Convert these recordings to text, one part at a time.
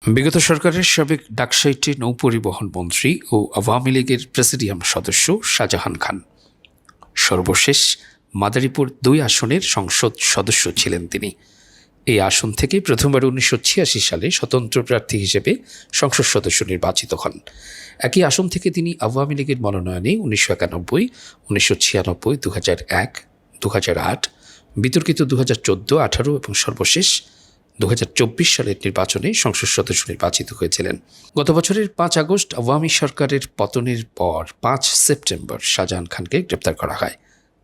বিগত সরকারের সাবেক ডাকসাইটে নৌপরিবহন মন্ত্রী ও আওয়ামী লীগের প্রেসিডিয়াম সদস্য শাহজাহান খান সর্বশেষ মাদারীপুর 2 আসনের সংসদ সদস্য ছিলেন তিনি। এই আসন থেকে প্রথমবার 1986 সালে স্বতন্ত্র প্রার্থী হিসেবে সংসদ সদস্য নির্বাচিত হন। একই আসন থেকে তিনি আওয়ামী লীগের মনোনয়নে 1991, 1996, 2001, 2008, বিতর্কিত 2014, 18 এবং সর্বশেষ 2024 সালের নির্বাচনে সংসদ সদস্য নির্বাচিত হয়েছিলেন। গত বছরের 5 আগস্ট আওয়ামী সরকারের পতনের পর 5 সেপ্টেম্বর শাহজাহান খানকে গ্রেপ্তার করা হয়।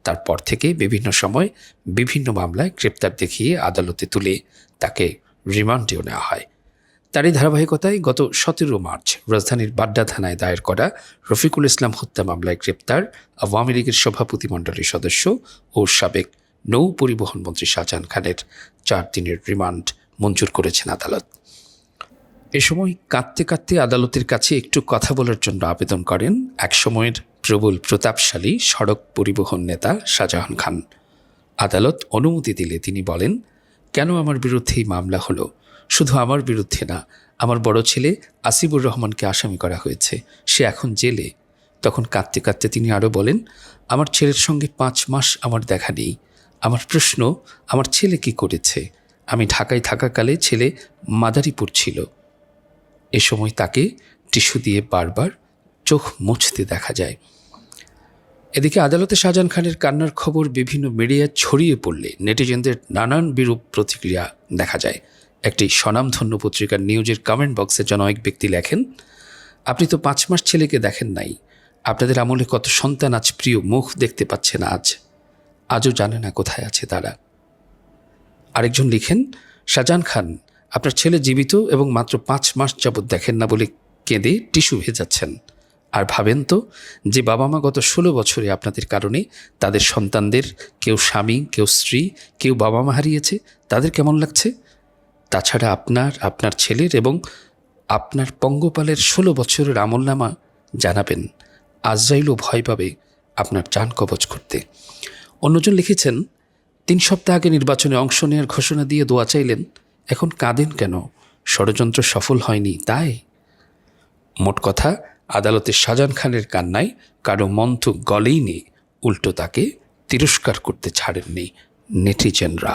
তারপর থেকে বিভিন্ন সময় বিভিন্ন মামলায় গ্রেপ্তার দেখিয়ে আদালতে তুলে তাকে রিমান্ডেও নেওয়া হয়। তারই ধারাবাহিকতায় গত 17 মার্চ রাজধানীর বাড্ডা থানায় দায়ের করা রফিকুল ইসলাম হত্যা মামলায় গ্রেপ্তার আওয়ামী লীগের সভাপতিমণ্ডলীর সদস্য ও সাবেক নৌ পরিবহন মন্ত্রী শাহজাহান খানের 4 দিনের রিমান্ড মঞ্জুর করেছেন আদালত। এ সময় কাঁদতে কাঁদতে আদালতের কাছে একটু কথা বলার জন্য আবেদন করেন একসময়ের প্রবল প্রতাপশালী সড়ক পরিবহন নেতা শাহজাহান খান। আদালত অনুমতি দিলে তিনি বলেন, কেন আমার বিরুদ্ধেই মামলা হলো? শুধু আমার বিরুদ্ধে না, আমার বড় ছেলে আসিফুর রহমানকে আসামি করা হয়েছে, সে এখন জেলে। তখন কাঁদতে কাঁদতে তিনি আরও বলেন, আমার ছেলের সঙ্গে 5 মাস আমার দেখা নেই। আমার প্রশ্ন, আমার ছেলে কি করেছে? আমি ঢাকায় থাকাকালে ছেলে মাদারীপুর ছিল। এ সময় তাকে টিস্যু দিয়ে বারবার চোখ মুছতে দেখা যায়। এদিকে আদালতে শাহজাহান খানের কান্নার খবর বিভিন্ন মিডিয়ায় ছড়িয়ে পড়লে নেটিজেনদের নানান বিরূপ প্রতিক্রিয়া দেখা যায়। একটি স্বনামধন্য পত্রিকার নিউজের কমেন্ট বক্সে জনৈক ব্যক্তি লেখেন, আপনি তো 5 মাস ছেলেকে দেখেন নাই। আপনাদের আমলে কত সন্তান আজ প্রিয় মুখ দেখতে পাচ্ছে না, আজও জানে না কোথায় আছে তারা। আরেকজন লিখেন, শাহজাহান খান, আপনার ছেলে জীবিত এবং মাত্র 5 মাস যাবৎ দেখেন না বলে কেঁদে টিস্যু ভেজাচ্ছেন। আর ভাবেন তো, যে বাবা মা গত 16 বছরে আপনাদের কারণে তাদের সন্তানদের কেউ স্বামী, কেউ স্ত্রী, কেউ বাবা মা হারিয়েছে, তাদের কেমন লাগছে? তাছাড়া আপনার ছেলের এবং আপনার পঙ্গপালের 16 বছরের আমলনামা জানাবেন। আজরাইলও ভয় পাবে আপনার জান কবজ করতে। অন্যজন লিখেছেন, 3 সপ্তাহ আগে নির্বাচনে অংশ নেওয়ার ঘোষণা দিয়ে দোয়া চাইলেন, এখন কাঁদেন কেন? ষড়যন্ত্র সফল হয়নি তাই? মোট কথা, আদালতে শাহজাহান খানের কান্নায় কারো মন্থ গলেইনি, উল্টো তাকে তিরস্কার করতে ছাড়েননি নেটিজেনরা।